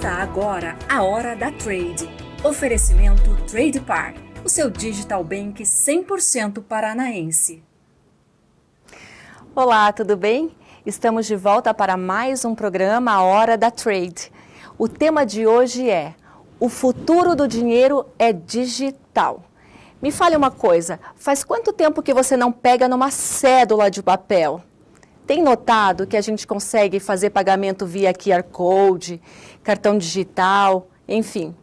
Começa agora a Hora da Trade. Oferecimento TradePar, o seu digital bank 100% paranaense. Olá, tudo bem? Estamos de volta para mais um programa, a Hora da Trade. O tema de hoje é: o futuro do dinheiro é digital. Me fale uma coisa, faz quanto tempo que você não pega numa cédula de papel? Tem notado que a gente consegue fazer pagamento via QR Code, cartão digital, enfim.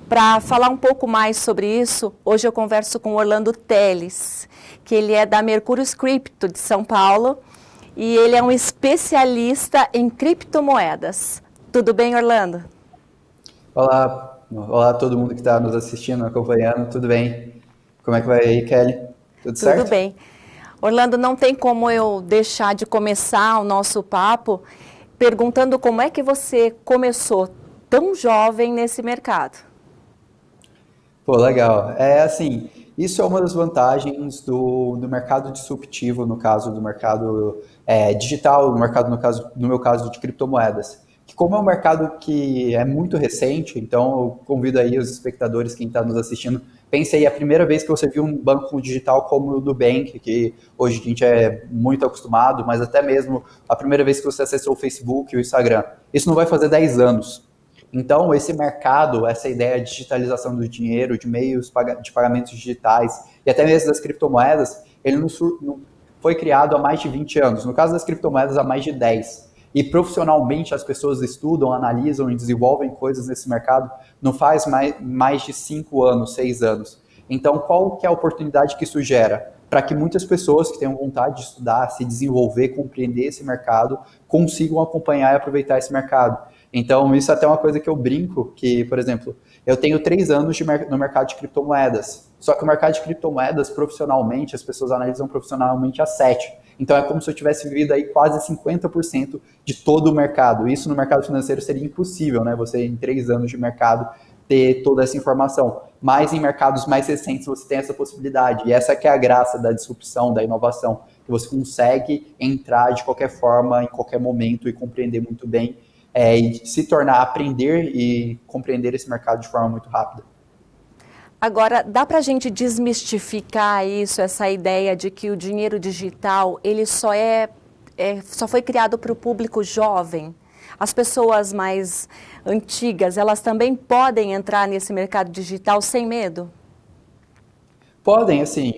Para falar um pouco mais sobre isso, hoje eu converso com Orlando Teles, que ele é da Mercúrio Cripto de São Paulo e ele é um especialista em criptomoedas. Tudo bem, Orlando? Olá a todo mundo que está nos assistindo, acompanhando, tudo bem? Como é que vai aí, Kelly? Tudo certo? Tudo bem. Orlando, não tem como eu deixar de começar o nosso papo perguntando como é que você começou tão jovem nesse mercado. Pô, legal. Isso é uma das vantagens do mercado disruptivo, no caso do mercado digital, no meu caso de criptomoedas. Que como é um mercado que é muito recente, então eu convido aí os espectadores, quem está nos assistindo, pense aí a primeira vez que você viu um banco digital como o Nubank, que hoje a gente é muito acostumado, mas até mesmo a primeira vez que você acessou o Facebook e o Instagram. Isso não vai fazer 10 anos. Então, esse mercado, essa ideia de digitalização do dinheiro, de meios de pagamentos digitais e até mesmo das criptomoedas, ele não foi criado há mais de 20 anos. No caso das criptomoedas, há mais de 10. E profissionalmente as pessoas estudam, analisam e desenvolvem coisas nesse mercado não faz mais de 5 anos, 6 anos. Então, qual que é a oportunidade que isso gera? Para que muitas pessoas que tenham vontade de estudar, se desenvolver, compreender esse mercado, consigam acompanhar e aproveitar esse mercado. Então, isso é até uma coisa que eu brinco, que, por exemplo, eu tenho 3 anos no mercado de criptomoedas. Só que o mercado de criptomoedas, profissionalmente, as pessoas analisam profissionalmente há 7. Então, é como se eu tivesse vivido aí quase 50% de todo o mercado. Isso no mercado financeiro seria impossível, né? Você, em 3 anos de mercado, ter toda essa informação. Mas em mercados mais recentes você tem essa possibilidade. E essa que é a graça da disrupção, da inovação, que você consegue entrar de qualquer forma, em qualquer momento e compreender muito bem e se tornar, aprender e compreender esse mercado de forma muito rápida. Agora, dá para a gente desmistificar isso, essa ideia de que o dinheiro digital ele só foi criado para o público jovem? As pessoas mais antigas, elas também podem entrar nesse mercado digital sem medo? Podem, assim,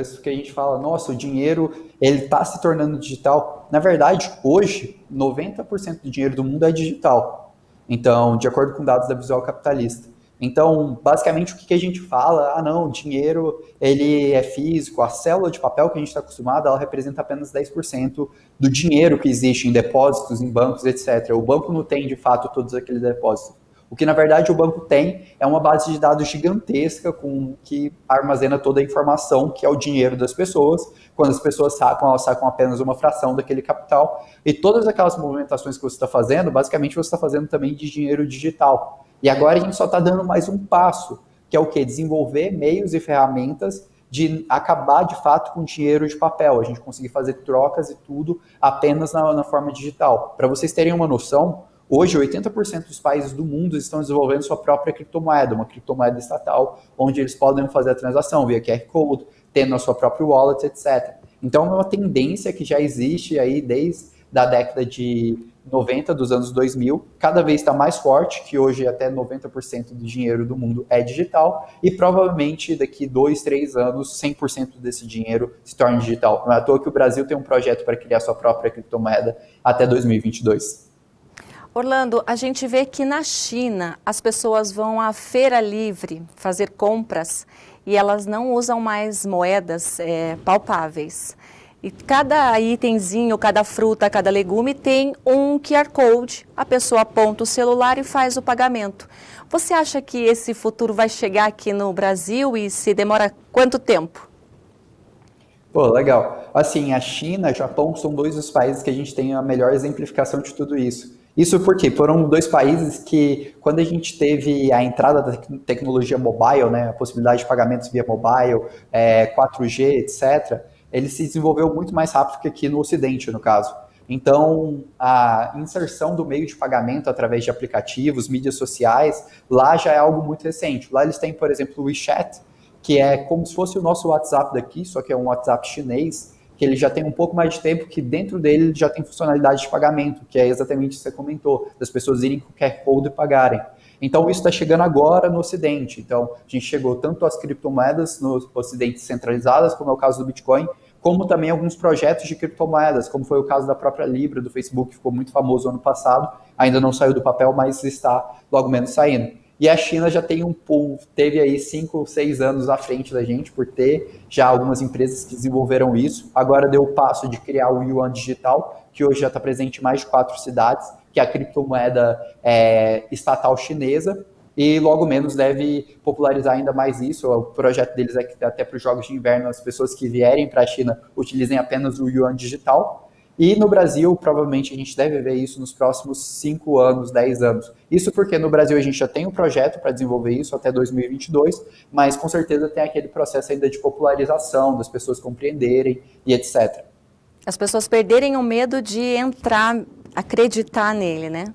isso que a gente fala, nossa, o dinheiro ele está se tornando digital. Na verdade, hoje, 90% do dinheiro do mundo é digital. Então, de acordo com dados da Visual Capitalista. Então, basicamente, o que a gente fala? Ah, não, o dinheiro ele é físico, a célula de papel que a gente está acostumado, ela representa apenas 10% do dinheiro que existe em depósitos, em bancos, etc. O banco não tem, de fato, todos aqueles depósitos. O que, na verdade, o banco tem é uma base de dados gigantesca que armazena toda a informação, que é o dinheiro das pessoas. Quando as pessoas sacam, elas sacam apenas uma fração daquele capital. E todas aquelas movimentações que você está fazendo, basicamente você está fazendo também de dinheiro digital. E agora a gente só está dando mais um passo, que é o quê? Desenvolver meios e ferramentas de acabar, de fato, com dinheiro de papel. A gente conseguir fazer trocas e tudo apenas na forma digital. Para vocês terem uma noção, hoje, 80% dos países do mundo estão desenvolvendo sua própria criptomoeda, uma criptomoeda estatal, onde eles podem fazer a transação via QR Code, tendo a sua própria wallet, etc. Então, é uma tendência que já existe aí desde a década de 90, dos anos 2000, cada vez está mais forte, que hoje até 90% do dinheiro do mundo é digital, e provavelmente daqui 2, 3 anos, 100% desse dinheiro se torna digital. Não é à toa que o Brasil tem um projeto para criar sua própria criptomoeda até 2022. Orlando, a gente vê que na China as pessoas vão à feira livre fazer compras e elas não usam mais moedas palpáveis. E cada itemzinho, cada fruta, cada legume tem um QR Code. A pessoa aponta o celular e faz o pagamento. Você acha que esse futuro vai chegar aqui no Brasil e se demora quanto tempo? Pô, legal. Assim, a China e o Japão são 2 dos países que a gente tem a melhor exemplificação de tudo isso. Isso porque foram 2 países que, quando a gente teve a entrada da tecnologia mobile, né, a possibilidade de pagamentos via mobile, 4G, etc., ele se desenvolveu muito mais rápido que aqui no Ocidente, no caso. Então, a inserção do meio de pagamento através de aplicativos, mídias sociais, lá já é algo muito recente. Lá eles têm, por exemplo, o WeChat, que é como se fosse o nosso WhatsApp daqui, só que é um WhatsApp chinês, que ele já tem um pouco mais de tempo, que dentro dele já tem funcionalidade de pagamento, que é exatamente o que você comentou, das pessoas irem com o QR Code e pagarem. Então, isso está chegando agora no Ocidente. Então, a gente chegou tanto às criptomoedas no Ocidente centralizadas, como é o caso do Bitcoin, como também alguns projetos de criptomoedas, como foi o caso da própria Libra, do Facebook, que ficou muito famoso ano passado, ainda não saiu do papel, mas está logo menos saindo. E a China já tem teve aí 5, 6 anos à frente da gente, por ter já algumas empresas que desenvolveram isso. Agora deu o passo de criar o Yuan Digital, que hoje já está presente em mais de 4 cidades, que é a criptomoeda estatal chinesa, e logo menos deve popularizar ainda mais isso. O projeto deles é que até para os jogos de inverno as pessoas que vierem para a China utilizem apenas o Yuan Digital. E no Brasil, provavelmente, a gente deve ver isso nos próximos 5 anos, 10 anos. Isso porque no Brasil a gente já tem um projeto para desenvolver isso até 2022, mas com certeza tem aquele processo ainda de popularização, das pessoas compreenderem e etc. As pessoas perderem o medo de entrar, acreditar nele, né?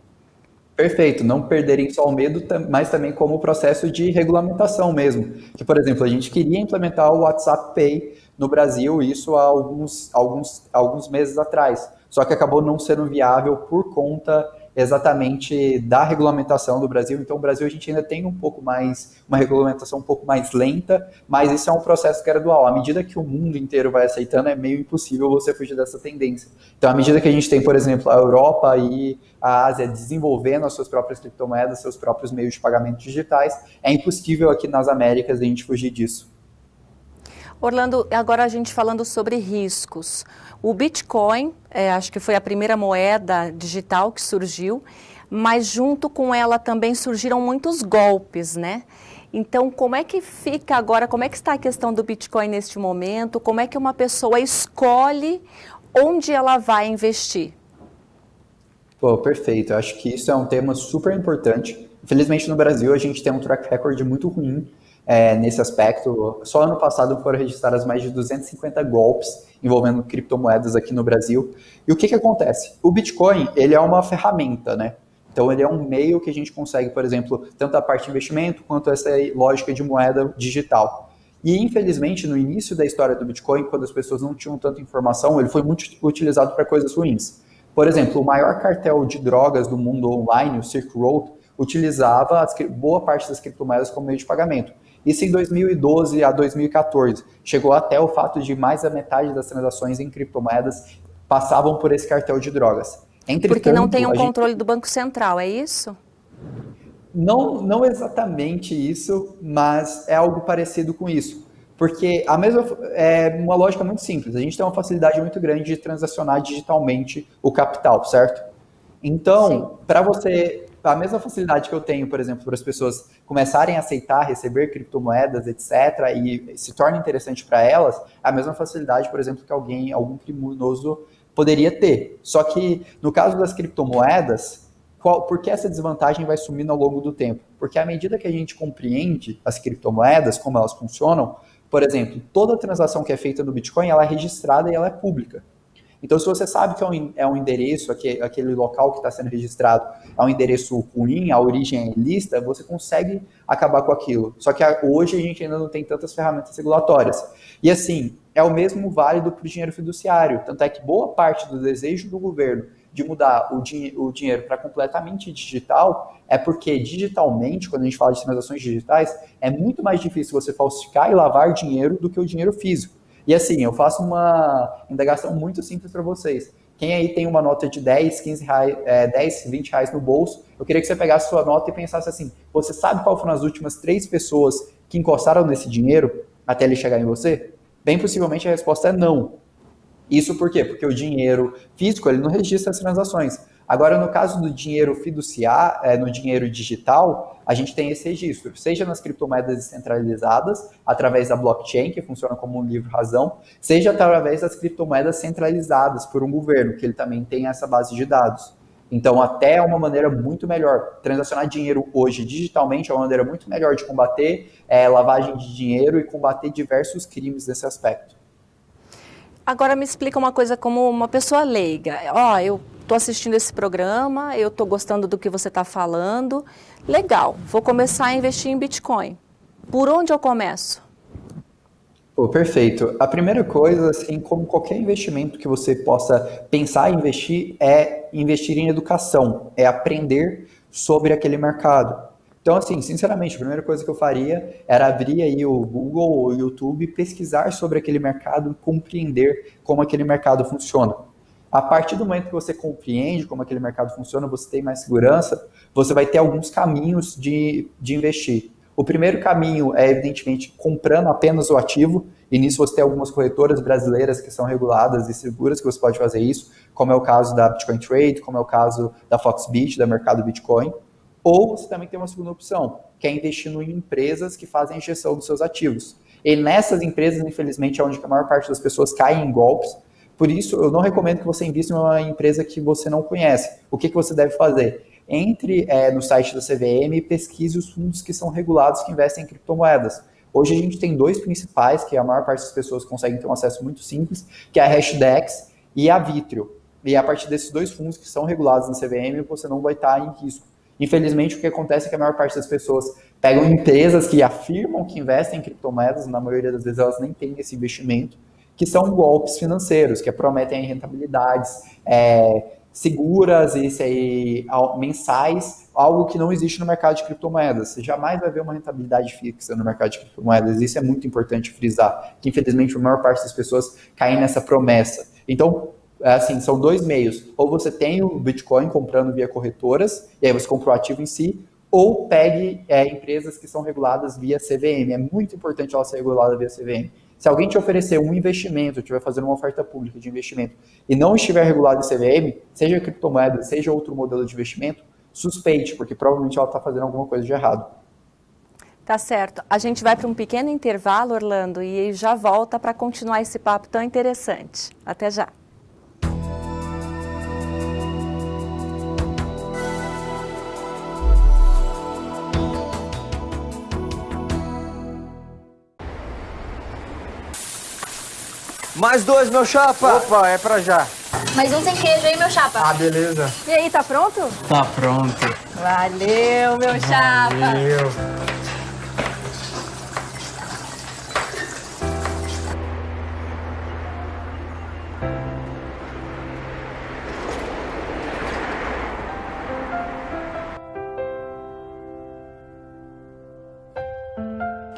Perfeito, não perderem só o medo, mas também como processo de regulamentação mesmo. Que, por exemplo, a gente queria implementar o WhatsApp Pay no Brasil, isso há alguns meses atrás, só que acabou não sendo viável por conta exatamente da regulamentação do Brasil. Então, o Brasil a gente ainda tem uma regulamentação um pouco mais lenta, mas isso é um processo gradual. À medida que o mundo inteiro vai aceitando, é meio impossível você fugir dessa tendência. Então, à medida que a gente tem, por exemplo, a Europa e a Ásia desenvolvendo as suas próprias criptomoedas, seus próprios meios de pagamento digitais, é impossível aqui nas Américas a gente fugir disso. Orlando, agora a gente falando sobre riscos. O Bitcoin, acho que foi a primeira moeda digital que surgiu, mas junto com ela também surgiram muitos golpes, né? Então, como é que fica agora, como é que está a questão do Bitcoin neste momento? Como é que uma pessoa escolhe onde ela vai investir? Pô, perfeito. Eu acho que isso é um tema super importante. Infelizmente, no Brasil, a gente tem um track record muito ruim nesse aspecto. Só ano passado foram registradas mais de 250 golpes envolvendo criptomoedas aqui no Brasil. E o que acontece? O Bitcoin, ele é uma ferramenta, né? Então, ele é um meio que a gente consegue, por exemplo, tanto a parte de investimento quanto essa lógica de moeda digital. E, infelizmente, no início da história do Bitcoin, quando as pessoas não tinham tanta informação, ele foi muito utilizado para coisas ruins. Por exemplo, o maior cartel de drogas do mundo online, o Silk Road, utilizava boa parte das criptomoedas como meio de pagamento. Isso em 2012 a 2014. Chegou até o fato de mais da metade das transações em criptomoedas passavam por esse cartel de drogas. Entretanto, porque não tem um controle do Banco Central, é isso? Não exatamente isso, mas é algo parecido com isso. Porque é uma lógica muito simples. A gente tem uma facilidade muito grande de transacionar digitalmente o capital, certo? Então, para você, a mesma facilidade que eu tenho, por exemplo, para as pessoas começarem a aceitar, receber criptomoedas, etc., e se torna interessante para elas, a mesma facilidade, por exemplo, que algum criminoso poderia ter. Só que, no caso das criptomoedas, por que essa desvantagem vai sumindo ao longo do tempo? Porque à medida que a gente compreende as criptomoedas, como elas funcionam, por exemplo, toda transação que é feita no Bitcoin, ela é registrada e ela é pública. Então, se você sabe que é um endereço, aquele local que está sendo registrado é um endereço ruim, a origem é ilícita, você consegue acabar com aquilo. Só que hoje a gente ainda não tem tantas ferramentas regulatórias. E assim, é o mesmo válido para o dinheiro fiduciário. Tanto é que boa parte do desejo do governo de mudar o dinheiro para completamente digital é porque digitalmente, quando a gente fala de transações digitais, é muito mais difícil você falsificar e lavar dinheiro do que o dinheiro físico. E assim, eu faço uma indagação muito simples para vocês. Quem aí tem uma nota de 10, 15 reais, 10, 20 reais no bolso, eu queria que você pegasse sua nota e pensasse assim, você sabe qual foram as últimas 3 pessoas que encostaram nesse dinheiro até ele chegar em você? Bem possivelmente a resposta é não. Isso por quê? Porque o dinheiro físico, ele não registra as transações. Agora, no caso do dinheiro fiduciário, no dinheiro digital, a gente tem esse registro, seja nas criptomoedas descentralizadas, através da blockchain, que funciona como um livro-razão, seja através das criptomoedas centralizadas por um governo, que ele também tem essa base de dados. Então, até é uma maneira muito melhor. Transacionar dinheiro hoje digitalmente é uma maneira muito melhor de combater lavagem de dinheiro e combater diversos crimes nesse aspecto. Agora me explica uma coisa como uma pessoa leiga. Ó, eu estou assistindo esse programa, eu estou gostando do que você está falando. Legal, vou começar a investir em Bitcoin. Por onde eu começo? Pô, perfeito. A primeira coisa, assim, como qualquer investimento que você possa pensar em investir, é investir em educação, é aprender sobre aquele mercado. Então, assim, sinceramente, a primeira coisa que eu faria era abrir aí o Google ou o YouTube, pesquisar sobre aquele mercado e compreender como aquele mercado funciona. A partir do momento que você compreende como aquele mercado funciona, você tem mais segurança, você vai ter alguns caminhos de investir. O primeiro caminho é, evidentemente, comprando apenas o ativo, e nisso você tem algumas corretoras brasileiras que são reguladas e seguras que você pode fazer isso, como é o caso da Bitcoin Trade, como é o caso da Foxbit, da Mercado Bitcoin. Ou você também tem uma segunda opção, que é investindo em empresas que fazem a gestão dos seus ativos. E nessas empresas, infelizmente, é onde a maior parte das pessoas cai em golpes. Por isso, eu não recomendo que você invista em uma empresa que você não conhece. O que você deve fazer? Entre no site da CVM e pesquise os fundos que são regulados que investem em criptomoedas. Hoje a gente tem dois principais, que a maior parte das pessoas conseguem ter um acesso muito simples, que é a Hashdex e a Vitrio. E a partir desses dois fundos que são regulados na CVM, você não vai estar em risco. Infelizmente, o que acontece é que a maior parte das pessoas pegam empresas que afirmam que investem em criptomoedas, na maioria das vezes elas nem têm esse investimento, que são golpes financeiros, que prometem rentabilidades seguras e mensais, algo que não existe no mercado de criptomoedas. Você jamais vai ver uma rentabilidade fixa no mercado de criptomoedas. Isso é muito importante frisar, que infelizmente a maior parte das pessoas caem nessa promessa. Então, assim, são dois meios. Ou você tem o Bitcoin comprando via corretoras, e aí você compra o ativo em si, ou pegue empresas que são reguladas via CVM. É muito importante ela ser regulada via CVM. Se alguém te oferecer um investimento, estiver fazendo uma oferta pública de investimento e não estiver regulado em CVM, seja criptomoeda, seja outro modelo de investimento, suspeite, porque provavelmente ela está fazendo alguma coisa de errado. Tá certo. A gente vai para um pequeno intervalo, Orlando, e já volta para continuar esse papo tão interessante. Até já. Mais dois, meu chapa! Opa, é pra já. Mais um sem queijo aí, meu chapa. Ah, beleza. E aí, tá pronto? Tá pronto. Valeu, meu chapa. Valeu.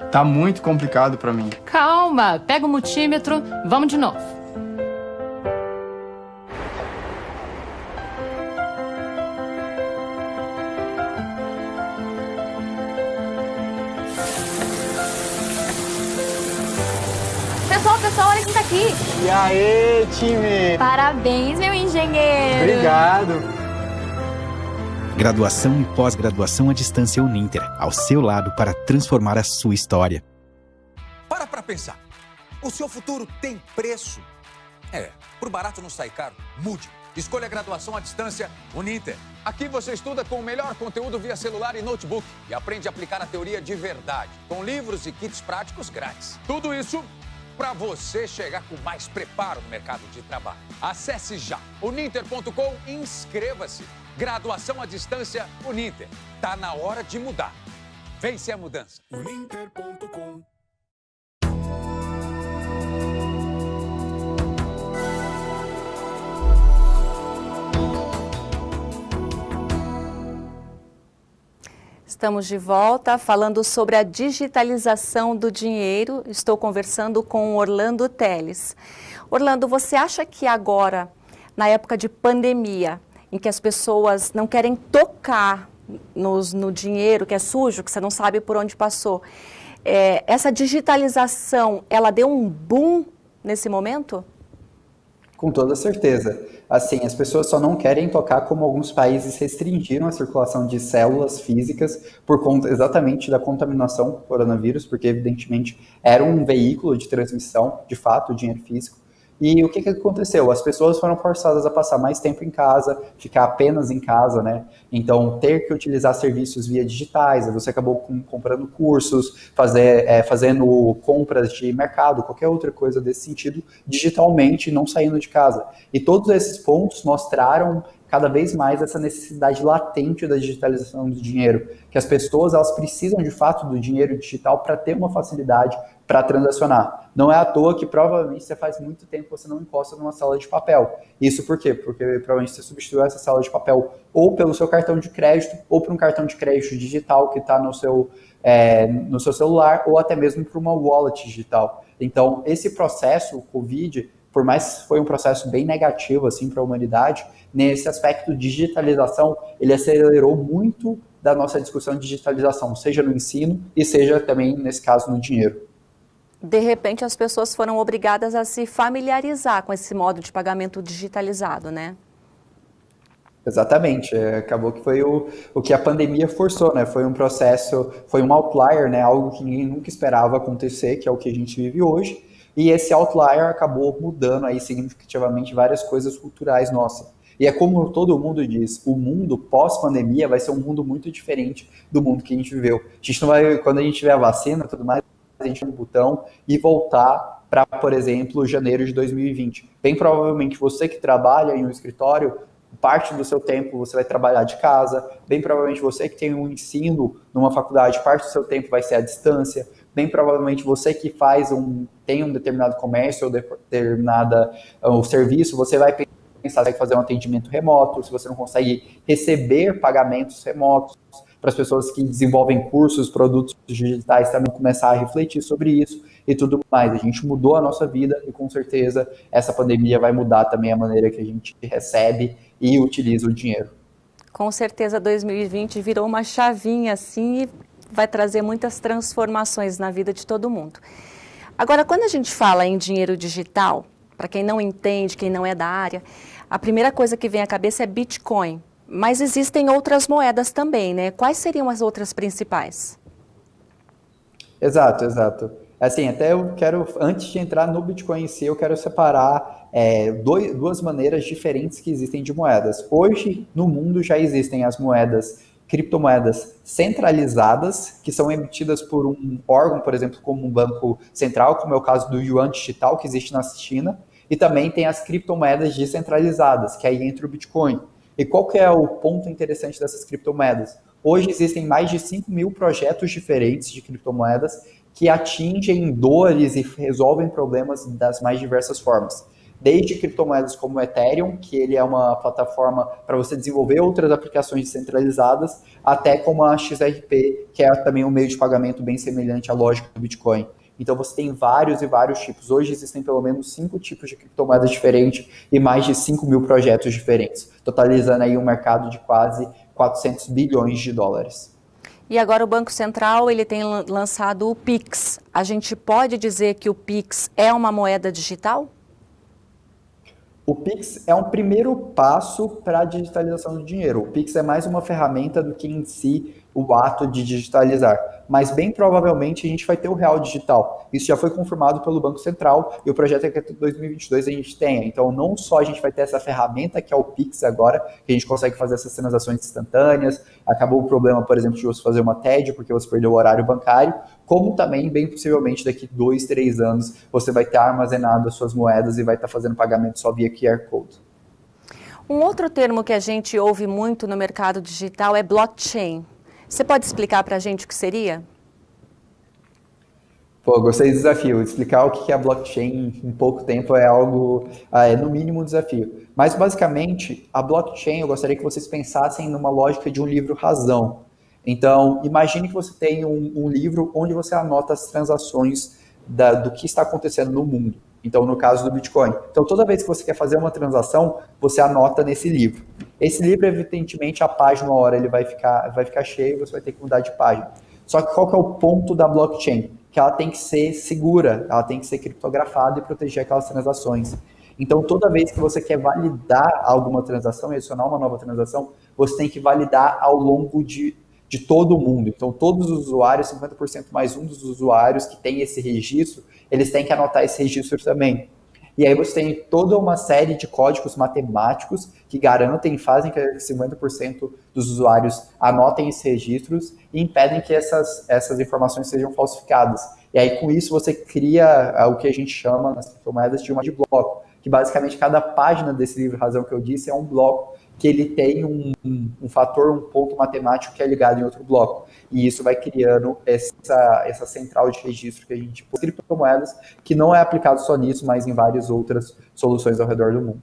Tá muito complicado pra mim. Calma, pega o multímetro, vamos de novo. Pessoal, olha quem tá aqui. E aí, time? Parabéns, meu engenheiro. Obrigado. Graduação e pós-graduação à distância Uninter, ao seu lado para transformar a sua história. Para pensar. O seu futuro tem preço? Por barato não sai caro. Mude. Escolha a graduação à distância Uninter. Aqui você estuda com o melhor conteúdo via celular e notebook e aprende a aplicar a teoria de verdade, com livros e kits práticos grátis. Tudo isso para você chegar com mais preparo no mercado de trabalho. Acesse já uninter.com e inscreva-se. Graduação à distância Uninter. Tá na hora de mudar. Vence a mudança. Uninter.com. Estamos de volta falando sobre a digitalização do dinheiro. Estou conversando com o Orlando Teles. Orlando, você acha que agora, na época de pandemia, em que as pessoas não querem tocar no dinheiro que é sujo, que você não sabe por onde passou, essa digitalização, ela deu um boom nesse momento? Com toda certeza. Assim, as pessoas só não querem tocar como alguns países restringiram a circulação de células físicas por conta exatamente da contaminação do coronavírus, porque evidentemente era um veículo de transmissão, de fato, o dinheiro físico. E o que aconteceu? As pessoas foram forçadas a passar mais tempo em casa, ficar apenas em casa, né? Então, ter que utilizar serviços via digitais, você acabou comprando cursos, fazendo compras de mercado, qualquer outra coisa desse sentido, digitalmente, não saindo de casa. E todos esses pontos mostraram cada vez mais essa necessidade latente da digitalização do dinheiro, que as pessoas elas precisam de fato do dinheiro digital para ter uma facilidade para transacionar. Não é à toa que provavelmente você faz muito tempo que você não encosta numa sala de papel. Isso por quê? Porque provavelmente você substituiu essa sala de papel ou pelo seu cartão de crédito ou por um cartão de crédito digital que está no seu celular ou até mesmo por uma wallet digital. Então, esse processo, o Covid, por mais que foi um processo bem negativo assim, para a humanidade, nesse aspecto de digitalização, ele acelerou muito da nossa discussão de digitalização, seja no ensino e seja também, nesse caso, no dinheiro. De repente, as pessoas foram obrigadas a se familiarizar com esse modo de pagamento digitalizado, né? Exatamente, acabou que foi o que a pandemia forçou, né? Foi um processo, foi um outlier, né? Algo que ninguém nunca esperava acontecer, que é o que a gente vive hoje. E esse outlier acabou mudando aí significativamente várias coisas culturais nossas. E é como todo mundo diz, o mundo pós-pandemia vai ser um mundo muito diferente do mundo que a gente viveu. A gente não vai, quando a gente tiver a vacina e tudo mais, a gente tem um botão e voltar para, por exemplo, janeiro de 2020. Bem provavelmente você que trabalha em um escritório, parte do seu tempo você vai trabalhar de casa, bem provavelmente você que tem um ensino numa faculdade, parte do seu tempo vai ser à distância, bem provavelmente você que tem um determinado comércio ou determinada serviço, você vai pensar em fazer um atendimento remoto, se você não consegue receber pagamentos remotos, para as pessoas que desenvolvem cursos, produtos digitais também começar a refletir sobre isso e tudo mais. A gente mudou a nossa vida e com certeza essa pandemia vai mudar também a maneira que a gente recebe e utiliza o dinheiro. Com certeza 2020 virou uma chavinha assim e vai trazer muitas transformações na vida de todo mundo. Agora, quando a gente fala em dinheiro digital, para quem não entende, quem não é da área, a primeira coisa que vem à cabeça é Bitcoin. Mas existem outras moedas também, né? Quais seriam as outras principais? Exato. Assim, até eu quero, antes de entrar no Bitcoin em si, eu quero separar duas maneiras diferentes que existem de moedas. Hoje, no mundo, já existem as criptomoedas centralizadas, que são emitidas por um órgão, por exemplo, como um banco central, como é o caso do Yuan Digital, que existe na China, e também tem as criptomoedas descentralizadas, que aí entra o Bitcoin. E qual que é o ponto interessante dessas criptomoedas? Hoje existem mais de 5 mil projetos diferentes de criptomoedas que atingem dores e resolvem problemas das mais diversas formas. Desde criptomoedas como o Ethereum, que ele é uma plataforma para você desenvolver outras aplicações descentralizadas, até como a XRP, que é também um meio de pagamento bem semelhante à lógica do Bitcoin. Então você tem vários e vários tipos. Hoje existem pelo menos 5 tipos de criptomoedas diferentes e mais de 5 mil projetos diferentes, totalizando aí um mercado de quase 400 bilhões de dólares. E agora o Banco Central ele tem lançado o Pix. A gente pode dizer que o Pix é uma moeda digital? O Pix é um primeiro passo para a digitalização do dinheiro. O Pix é mais uma ferramenta do que em si o ato de digitalizar. Mas bem provavelmente a gente vai ter o real digital. Isso já foi confirmado pelo Banco Central e o projeto é que até 2022 a gente tenha. Então não só a gente vai ter essa ferramenta que é o Pix agora, que a gente consegue fazer essas transações instantâneas, acabou o problema, por exemplo, de você fazer uma TED porque você perdeu o horário bancário, como também, bem possivelmente, daqui 2, 3 anos, você vai ter armazenado as suas moedas e vai estar fazendo pagamento só via QR Code. Um outro termo que a gente ouve muito no mercado digital é blockchain. Você pode explicar para a gente o que seria? Pô, gostei do desafio. Explicar o que é a blockchain em pouco tempo é algo, no mínimo, um desafio. Mas, basicamente, a blockchain, eu gostaria que vocês pensassem numa lógica de um livro razão. Então, imagine que você tem um livro onde você anota as transações do que está acontecendo no mundo. Então, no caso do Bitcoin. Então, toda vez que você quer fazer uma transação, você anota nesse livro. Esse livro, evidentemente, a página, uma hora, ele vai ficar cheio e você vai ter que mudar de página. Só que qual que é o ponto da blockchain? Que ela tem que ser segura, ela tem que ser criptografada e proteger aquelas transações. Então, toda vez que você quer validar alguma transação e adicionar uma nova transação, você tem que validar ao longo de todo o mundo. Então, todos os usuários, 50% mais um dos usuários que tem esse registro, eles têm que anotar esse registro também. E aí você tem toda uma série de códigos matemáticos que garantem, fazem que 50% dos usuários anotem esses registros e impedem que essas informações sejam falsificadas. E aí, com isso, você cria o que a gente chama nas criptomoedas de uma de bloco, que basicamente cada página desse livro-razão que eu disse é um bloco que ele tem um fator, um ponto matemático que é ligado em outro bloco. E isso vai criando essa central de registro que a gente põe criptomoedas, que não é aplicado só nisso, mas em várias outras soluções ao redor do mundo.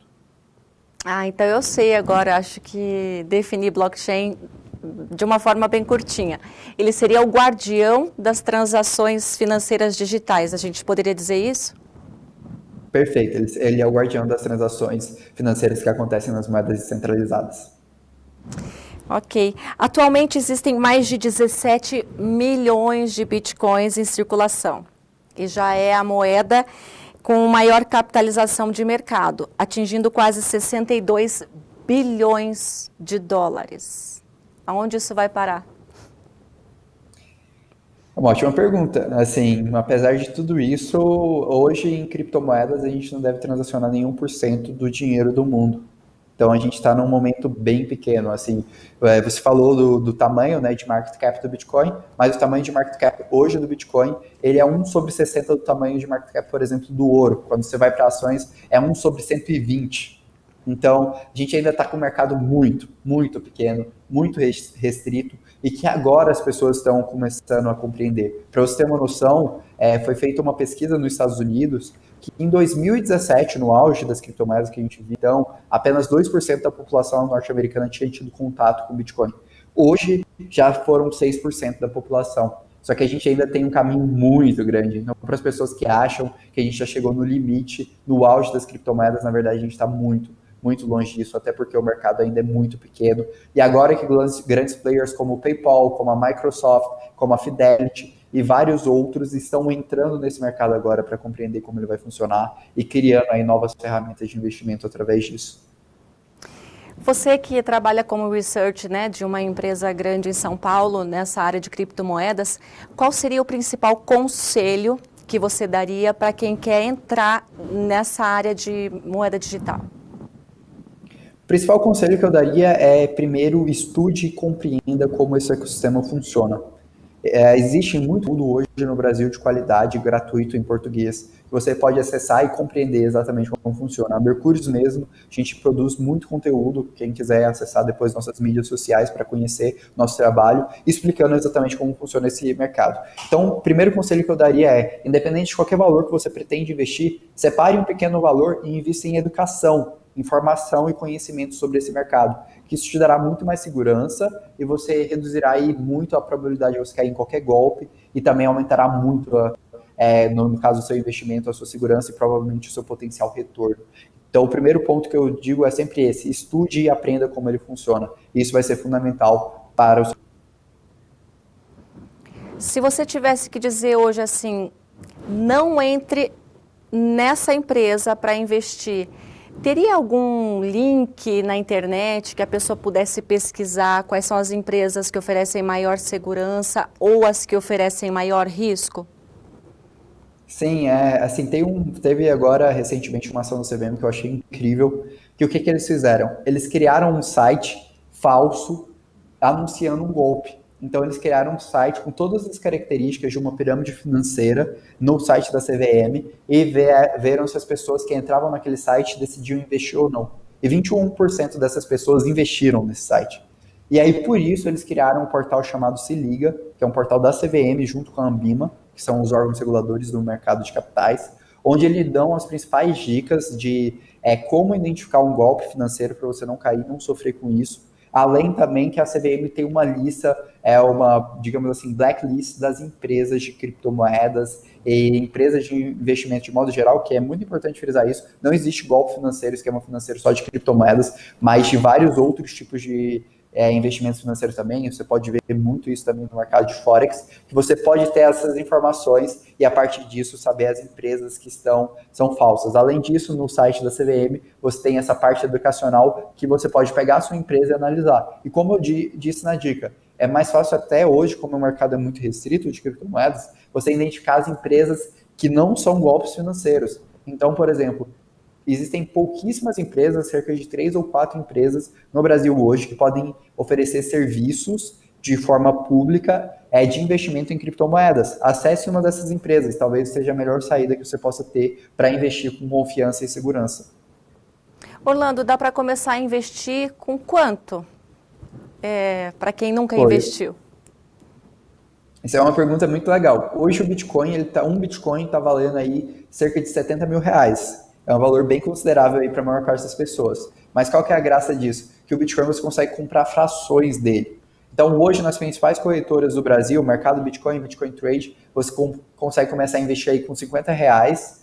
Ah, então eu sei agora, acho que definir blockchain de uma forma bem curtinha. Ele seria o guardião das transações financeiras digitais, a gente poderia dizer isso? Perfeito, ele é o guardião das transações financeiras que acontecem nas moedas descentralizadas. Ok. Atualmente existem mais de 17 milhões de bitcoins em circulação. E já é a moeda com maior capitalização de mercado, atingindo quase 62 bilhões de dólares. Aonde isso vai parar? É uma ótima pergunta. Assim, apesar de tudo isso, hoje em criptomoedas a gente não deve transacionar nenhum por cento do dinheiro do mundo. Então a gente está num momento bem pequeno. Assim, você falou do tamanho, né, de market cap do Bitcoin, mas o tamanho de market cap hoje do Bitcoin, ele é 1 sobre 60 do tamanho de market cap, por exemplo, do ouro. Quando você vai para ações, é 1 sobre 120. Então, a gente ainda está com um mercado muito, muito pequeno, muito restrito, e que agora as pessoas estão começando a compreender. Para você ter uma noção, foi feita uma pesquisa nos Estados Unidos, que em 2017, no auge das criptomoedas que a gente viu, então, apenas 2% da população norte-americana tinha tido contato com o Bitcoin. Hoje, já foram 6% da população. Só que a gente ainda tem um caminho muito grande. Então, para as pessoas que acham que a gente já chegou no limite, no auge das criptomoedas, na verdade, a gente está muito longe disso, até porque o mercado ainda é muito pequeno. E agora que grandes players como o PayPal, como a Microsoft, como a Fidelity e vários outros estão entrando nesse mercado agora para compreender como ele vai funcionar e criando aí novas ferramentas de investimento através disso. Você que trabalha como research, né, de uma empresa grande em São Paulo, nessa área de criptomoedas, qual seria o principal conselho que você daria para quem quer entrar nessa área de moeda digital? O principal conselho que eu daria é, primeiro, estude e compreenda como esse ecossistema funciona. Existe muito conteúdo hoje no Brasil de qualidade, gratuito, em português, que você pode acessar e compreender exatamente como funciona. A Mercúrios mesmo, a gente produz muito conteúdo, quem quiser acessar depois nossas mídias sociais para conhecer nosso trabalho, explicando exatamente como funciona esse mercado. Então, o primeiro conselho que eu daria é, independente de qualquer valor que você pretende investir, separe um pequeno valor e invista em educação, informação e conhecimento sobre esse mercado, que isso te dará muito mais segurança e você reduzirá aí muito a probabilidade de você cair em qualquer golpe e também aumentará muito, no caso do seu investimento, a sua segurança e provavelmente o seu potencial retorno. Então, o primeiro ponto que eu digo é sempre esse, estude e aprenda como ele funciona. Isso vai ser fundamental para o seu... Se você tivesse que dizer hoje assim, não entre nessa empresa para investir, teria algum link na internet que a pessoa pudesse pesquisar quais são as empresas que oferecem maior segurança ou as que oferecem maior risco? Sim, assim, teve agora recentemente uma ação do CVM que eu achei incrível, que o que eles fizeram? Eles criaram um site falso anunciando um golpe. Então, eles criaram um site com todas as características de uma pirâmide financeira no site da CVM e viram se as pessoas que entravam naquele site decidiam investir ou não. E 21% dessas pessoas investiram nesse site. E aí, por isso, eles criaram um portal chamado Se Liga, que é um portal da CVM junto com a Anbima, que são os órgãos reguladores do mercado de capitais, onde eles dão as principais dicas de como identificar um golpe financeiro para você não cair, não sofrer com isso. Além também que a CVM tem uma lista, digamos assim, blacklist das empresas de criptomoedas e empresas de investimento de modo geral, que é muito importante frisar isso. Não existe golpe financeiro, esquema financeiro só de criptomoedas, mas de vários outros tipos de investimentos financeiros também. Você pode ver muito isso também no mercado de Forex, que você pode ter essas informações e a partir disso saber as empresas que são falsas. Além disso, no site da CVM, você tem essa parte educacional que você pode pegar a sua empresa e analisar. E como eu disse na dica, é mais fácil até hoje, como o mercado é muito restrito de criptomoedas, você identificar as empresas que não são golpes financeiros. Então, por exemplo, Existem pouquíssimas empresas, cerca de 3 ou 4 empresas no Brasil hoje, que podem oferecer serviços de forma pública de investimento em criptomoedas. Acesse uma dessas empresas, talvez seja a melhor saída que você possa ter para investir com confiança e segurança. Orlando, dá para começar a investir com quanto? Para quem nunca investiu. Essa é uma pergunta muito legal. Hoje o Bitcoin, um Bitcoin está valendo aí cerca de 70 mil reais. É um valor bem considerável aí para a maior parte das pessoas. Mas qual que é a graça disso? Que o Bitcoin você consegue comprar frações dele. Então hoje nas principais corretoras do Brasil, mercado Bitcoin, Bitcoin Trade, você consegue começar a investir aí com 50 reais.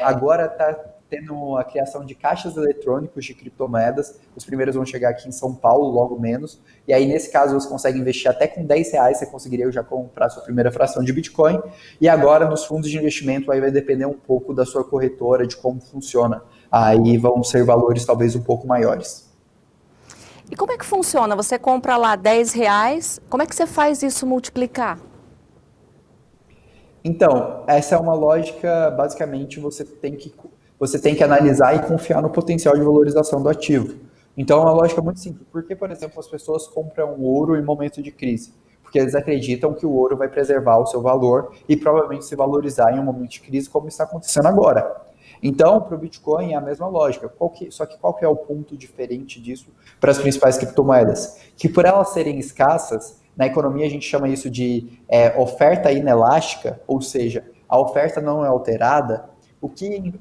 Agora está tendo a criação de caixas eletrônicos de criptomoedas. Os primeiros vão chegar aqui em São Paulo, logo menos. E aí, nesse caso, você consegue investir até com 10 reais, você conseguiria já comprar a sua primeira fração de Bitcoin. E agora, nos fundos de investimento, aí vai depender um pouco da sua corretora, de como funciona. Aí vão ser valores talvez um pouco maiores. E como é que funciona? Você compra lá 10 reais, como é que você faz isso multiplicar? Então, essa é uma lógica, basicamente, você tem que analisar e confiar no potencial de valorização do ativo. Então, é uma lógica muito simples. Por que, por exemplo, as pessoas compram ouro em momento de crise? Porque eles acreditam que o ouro vai preservar o seu valor e provavelmente se valorizar em um momento de crise, como está acontecendo agora. Então, para o Bitcoin é a mesma lógica. Só que qual que é o ponto diferente disso para as principais criptomoedas? Que por elas serem escassas, na economia a gente chama isso de oferta inelástica, ou seja, a oferta não é alterada. O que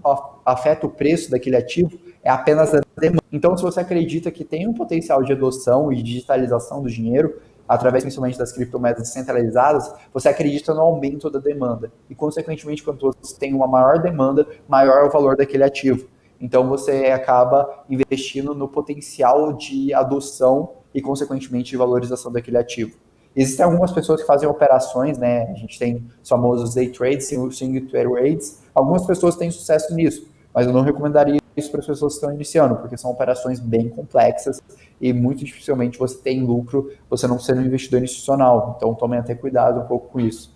afeta o preço daquele ativo é apenas a demanda. Então, se você acredita que tem um potencial de adoção e digitalização do dinheiro, através principalmente das criptomoedas descentralizadas, você acredita no aumento da demanda. E, consequentemente, quando você tem uma maior demanda, maior é o valor daquele ativo. Então, você acaba investindo no potencial de adoção e, consequentemente, de valorização daquele ativo. Existem algumas pessoas que fazem operações, né? A gente tem os famosos day trades, swing trades. Algumas pessoas têm sucesso nisso, mas eu não recomendaria isso para as pessoas que estão iniciando, porque são operações bem complexas e muito dificilmente você tem lucro, você não sendo um investidor institucional. Então, tomem até cuidado um pouco com isso.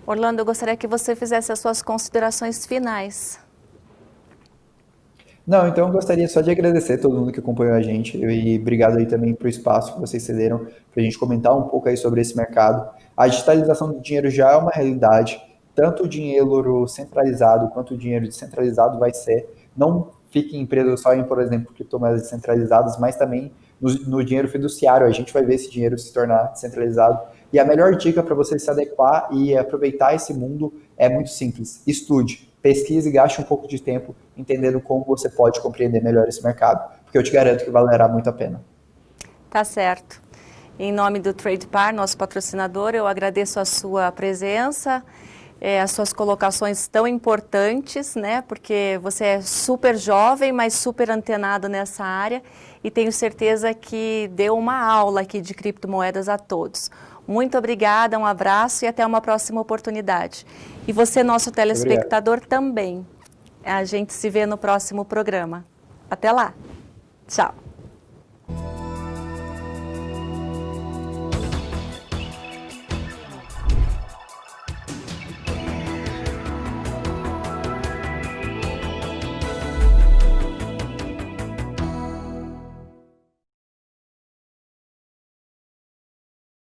Orlando, eu gostaria que você fizesse as suas considerações finais. Não, então eu gostaria só de agradecer a todo mundo que acompanhou a gente e obrigado aí também pro espaço que vocês cederam para a gente comentar um pouco aí sobre esse mercado. A digitalização do dinheiro já é uma realidade, tanto o dinheiro centralizado quanto o dinheiro descentralizado vai ser. Não fiquem presos só em, por exemplo, criptomoedas descentralizadas, mas também no dinheiro fiduciário. A gente vai ver esse dinheiro se tornar descentralizado. E a melhor dica para você se adequar e aproveitar esse mundo é muito simples. Estude. Pesquise e gaste um pouco de tempo entendendo como você pode compreender melhor esse mercado, porque eu te garanto que valerá muito a pena. Tá certo. Em nome do TradePar, nosso patrocinador, eu agradeço a sua presença, as suas colocações tão importantes, né? Porque você é super jovem, mas super antenado nessa área e tenho certeza que deu uma aula aqui de criptomoedas a todos. Muito obrigada, um abraço e até uma próxima oportunidade. E você, nosso telespectador, também. A gente se vê no próximo programa. Até lá. Tchau.